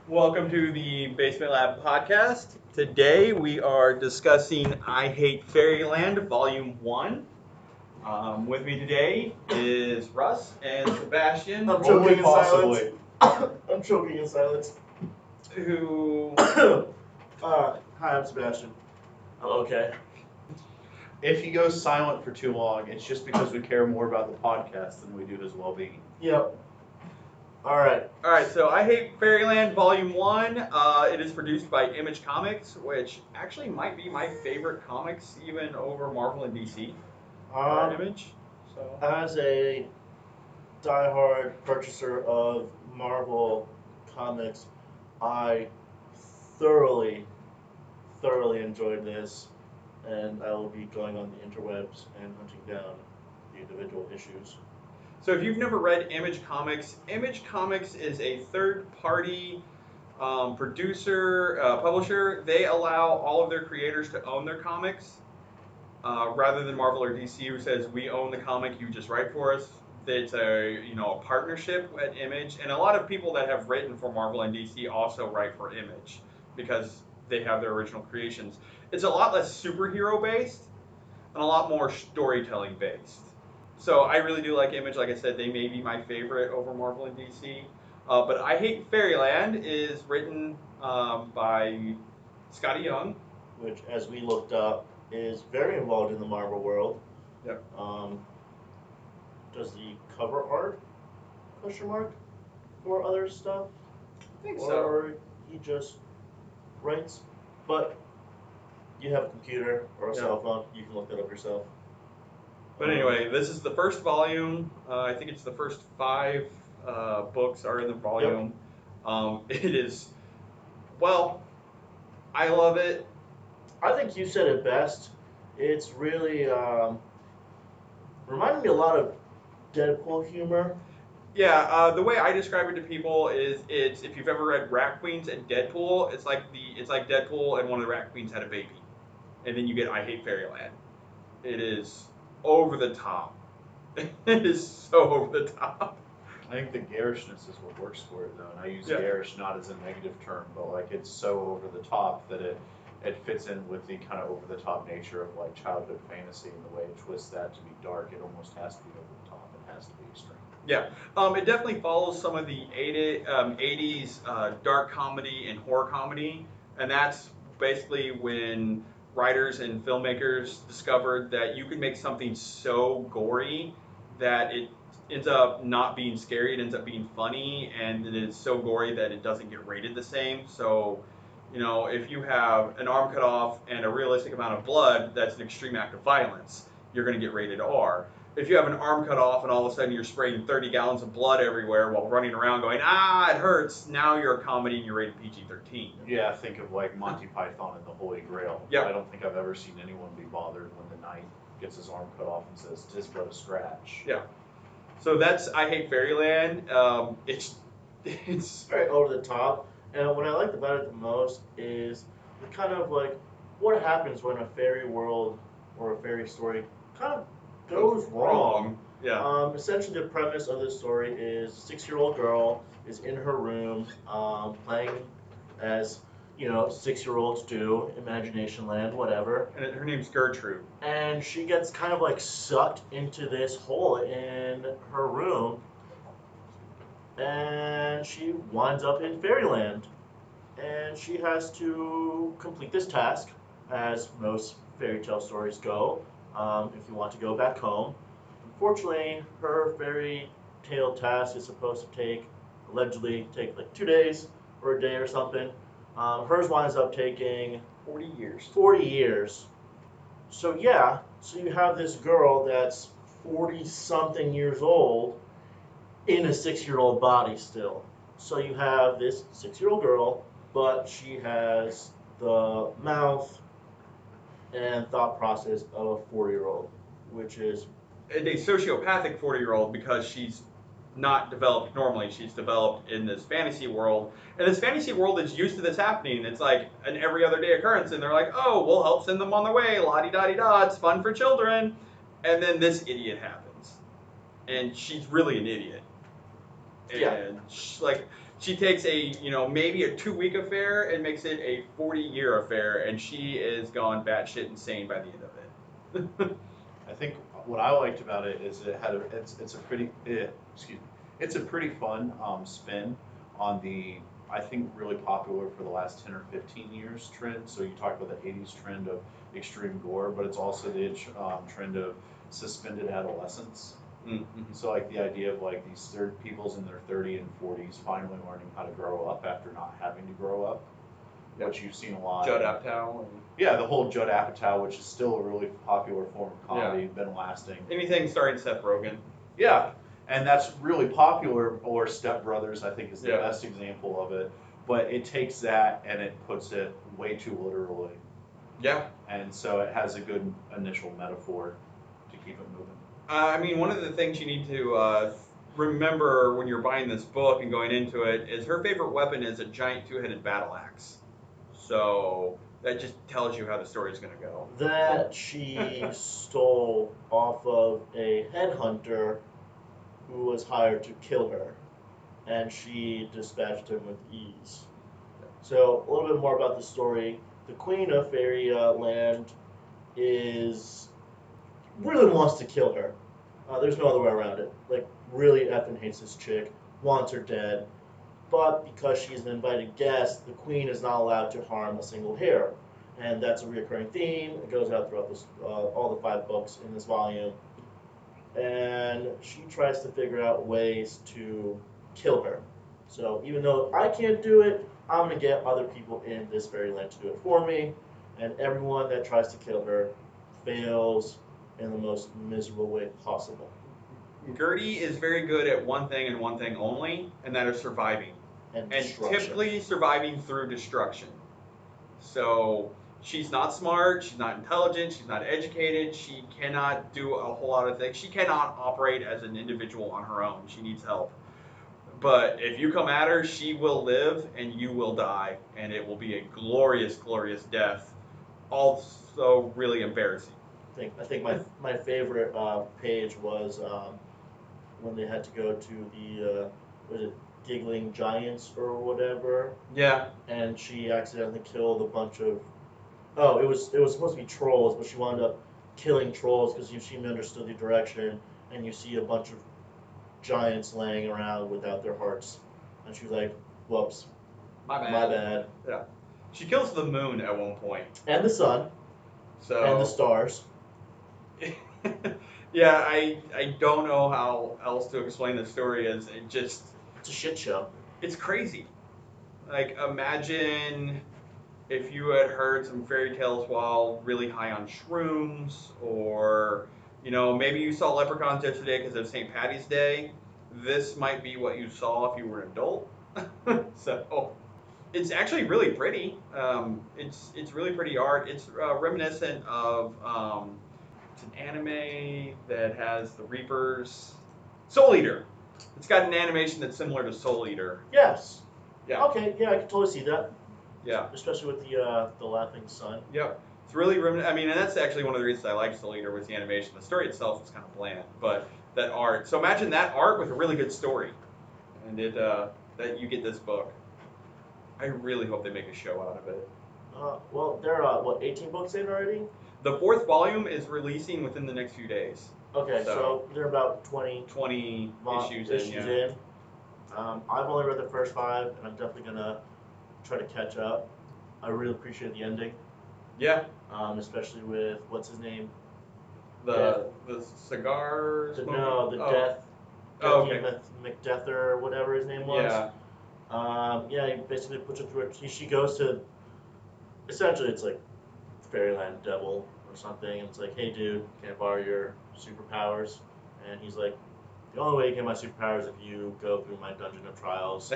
Welcome to the Basement Lab podcast. Today we are discussing I Hate Fairyland Volume 1. With me today is Russ and Sebastian, I'm Only choking in possibly. silence. I'm choking in silence. who Hi, I'm Sebastian. I'm okay. If he goes silent for too long, it's just because we care more about the podcast than we do his well-being. Yep. Alright. Alright, so I Hate Fairyland Volume 1. It is produced by Image Comics, which actually might be my favorite comics, even over Marvel and DC. Image. So As a diehard purchaser of Marvel comics, I thoroughly enjoyed this, and I will be going on the interwebs and hunting down the individual issues. So if you've never read Image Comics is a third-party producer, publisher. They allow all of their creators to own their comics, rather than Marvel or DC, who says we own the comic, you just write for us. It's a partnership at Image, and a lot of people that have written for Marvel and DC also write for Image because they have their original creations. It's a lot less superhero based and a lot more storytelling based. So I really do like Image. Like I said, they may be my favorite over Marvel and DC. But I Hate Fairyland is written by Scotty Young. Which, as we looked up, is very involved in the Marvel world. Yep. Does the cover art question mark for other stuff? I think so. Or he just writes? But you have a computer or a cell phone, you can look that up yourself. But anyway, this is the first volume. I think it's the first 5 books are in the volume. Yep. It is, well, I love it. I think you said it best. It's really reminded me a lot of Deadpool humor. Yeah, the way I describe it to people is it's if you've ever read Rat Queens and Deadpool, it's like Deadpool and one of the Rat Queens had a baby, and then you get I Hate Fairyland. It is over the top. It is so over the top. I think the garishness is what works for it, though. And I use garish not as a negative term, but like it's so over the top that it fits in with the kind of over the top nature of like childhood fantasy and the way it twists that to be dark. It almost has to be over the top. It has to be extreme. Yeah, it definitely follows some of the 80s dark comedy and horror comedy, and that's basically when writers and filmmakers discovered that you could make something so gory that it ends up not being scary, it ends up being funny, and it is so gory that it doesn't get rated the same. So, if you have an arm cut off and a realistic amount of blood, that's an extreme act of violence. You're going to get rated R. If you have an arm cut off and all of a sudden you're spraying 30 gallons of blood everywhere while running around going, it hurts, now you're a comedy and you're rated PG-13. Yeah, think of like Monty Python and the Holy Grail. Yep. I don't think I've ever seen anyone be bothered when the knight gets his arm cut off and says, "'Tis but a scratch." Yeah. So that's I Hate Fairyland. It's very over the top. And what I liked about it the most is the kind of like what happens when a fairy world or a fairy story kind of goes wrong. Yeah. Essentially, the premise of this story is a 6-year-old girl is in her room playing as 6-year-olds do, Imagination Land, whatever. And her name's Gertrude. And she gets kind of like sucked into this hole in her room, and she winds up in Fairyland, and she has to complete this task, as most fairy tale stories go. If you want to go back home. Unfortunately, her fairy tale task is supposed to allegedly take like 2 days or a day or something. Hers winds up taking 40 years. 40 years. So you have this girl that's 40-something years old in a 6-year-old body still. So you have this 6-year-old girl, but she has the mouth and thought process of a 40-year-old, which is a sociopathic 40-year-old because she's not developed normally. She's developed in this fantasy world, and this fantasy world is used to this happening. It's like an every other day occurrence, and they're like, "Oh, we'll help send them on their way. La-di-da-di-da. It's fun for children." And then this idiot happens, and she's really an idiot. And she takes a maybe a 2-week affair and makes it a 40-year affair, and she is gone batshit insane by the end of it. I think what I liked about it is it's a pretty excuse me, it's a pretty fun spin on the, I think, really popular for the last 10 or 15 years trend. So you talked about the 80s trend of extreme gore, but it's also the trend of suspended adolescence. Mm-hmm. So like the idea of like these third peoples in their 30s and 40s finally learning how to grow up after not having to grow up, which you've seen a lot. Judd Apatow. Yeah, the whole Judd Apatow, which is still a really popular form of comedy, been lasting. Anything starring Seth Rogen. Yeah, and that's really popular. Or Step Brothers, I think, is the best example of it. But it takes that and it puts it way too literally. Yeah. And so it has a good initial metaphor to keep it moving. I mean, one of the things you need to remember when you're buying this book and going into it is her favorite weapon is a giant 2-headed battle axe. So that just tells you how the story's going to go. That she stole off of a headhunter who was hired to kill her, and she dispatched him with ease. So a little bit more about the story. The Queen of Fairyland really wants to kill her. There's no other way around it. Like, really effing hates this chick, wants her dead. But because she's an invited guest, the queen is not allowed to harm a single hair. And that's a recurring theme. It goes out throughout all the 5 books in this volume. And she tries to figure out ways to kill her. So even though I can't do it, I'm going to get other people in this fairyland to do it for me. And everyone that tries to kill her fails in the most miserable way possible. Gertie is very good at one thing and one thing only, and that is surviving. And typically surviving through destruction. So she's not smart, she's not intelligent, she's not educated, she cannot do a whole lot of things. She cannot operate as an individual on her own. She needs help. But if you come at her, she will live and you will die, and it will be a glorious, glorious death. Also really embarrassing. I think my favorite page was when they had to go to the was it Giggling Giants or whatever. Yeah. And she accidentally killed a bunch of. Oh, it was supposed to be trolls, but she wound up killing trolls because she understood the direction, and you see a bunch of giants laying around without their hearts, and she was like, "Whoops, my bad." My bad. Yeah. She kills the moon at one point. And the sun. So. And the stars. Yeah, I don't know how else to explain the story. It's a shit show. It's crazy. Like, imagine if you had heard some fairy tales while really high on shrooms, or maybe you saw leprechauns yesterday because of St. Patty's Day. This might be what you saw if you were an adult. So it's actually really pretty. It's really pretty art. It's reminiscent of it's an anime that has the Reapers. Soul Eater. It's got an animation that's similar to Soul Eater. Yes. Yeah. Okay. Yeah, I can totally see that. Yeah. Especially with the laughing sun. Yep. It's really I mean, and that's actually one of the reasons I like Soul Eater was the animation. The story itself is kind of bland, but that art. So imagine that art with a really good story, and that you get this book. I really hope they make a show out of it. Well, they're 18 books in already? The 4th volume is releasing within the next few days. Okay, so they're about 20 issues in. I've only read the first 5, and I'm definitely gonna try to catch up. I really appreciate the ending. Yeah. Especially with what's his name? The cigar. Death. Oh, okay. McDeath or whatever his name was. Yeah. He basically puts her through it. She goes to. Essentially, it's like Fairyland Devil or something. And it's like, hey, dude, can I borrow your superpowers? And he's like, the only way you get my superpowers is if you go through my Dungeon of Trials.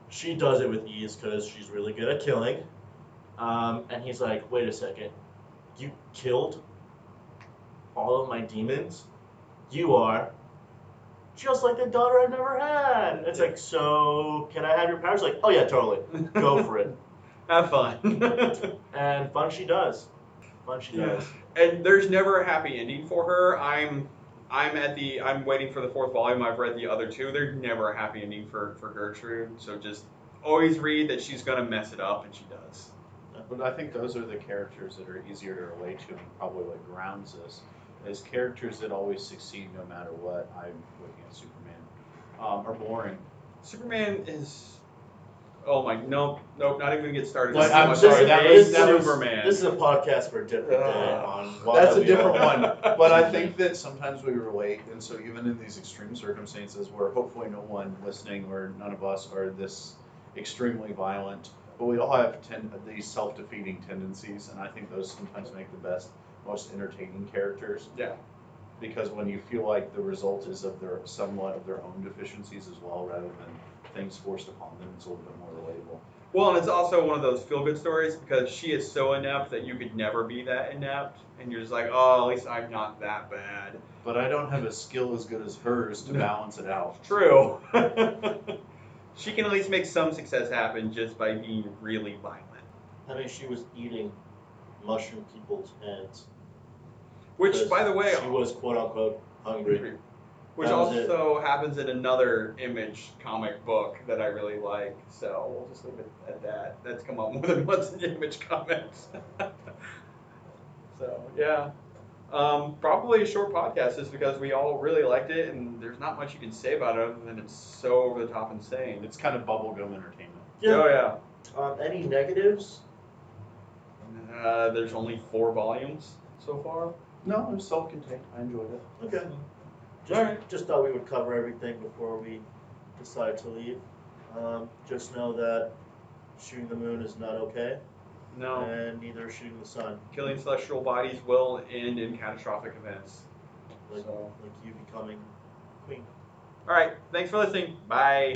She does it with ease because she's really good at killing. And he's like, wait a second. You killed all of my demons? You are just like the daughter I've never had. It's like, so can I have your powers? Like, oh yeah, totally. Go for it. Have fun. And fun she does. Fun she does. And there's never a happy ending for her. I'm I'm waiting for the fourth volume. I've read the other two. They're never a happy ending for Gertrude. So just always read that she's gonna mess it up, and she does. But I think those are the characters that are easier to relate to, and probably what grounds us as characters that always succeed no matter what. I'm looking at Superman, are boring. Superman is. Oh my, nope, not even gonna get started. But This is I'm much sorry, like that was- Superman. This is a podcast for a different day on why That's a we different all- one. But I think that sometimes we relate, and so even in these extreme circumstances where hopefully no one listening or none of us are this extremely violent, but we all have these self-defeating tendencies, and I think those sometimes make the best, most entertaining characters. Yeah. Because when you feel like the result is of their somewhat of their own deficiencies as well, rather than things forced upon them, it's a little bit more relatable. Well, and it's also one of those feel-good stories because she is so inept that you could never be that inept, and you're just like, oh, at least I'm not that bad. But I don't have a skill as good as hers to balance it out. True. She can at least make some success happen just by being really violent. I mean, she was eating mushroom people's heads. Which, because by the way, she was quote unquote hungry. which That was also happens in another Image comic book that I really like. So we'll just leave it at that. That's come up more than once in Image comics. So yeah, probably a short podcast just because we all really liked it, and there's not much you can say about it other than it's so over the top insane. It's kind of bubblegum entertainment. Oh yeah. Any negatives? There's only 4 volumes so far. No, it was self-contained. I enjoyed it. Okay. Alright. Just thought we would cover everything before we decide to leave. Just know that shooting the moon is not okay, No. and neither is shooting the sun. Killing celestial bodies will end in catastrophic events. Like, So. like you becoming queen. All right. Thanks for listening. Bye.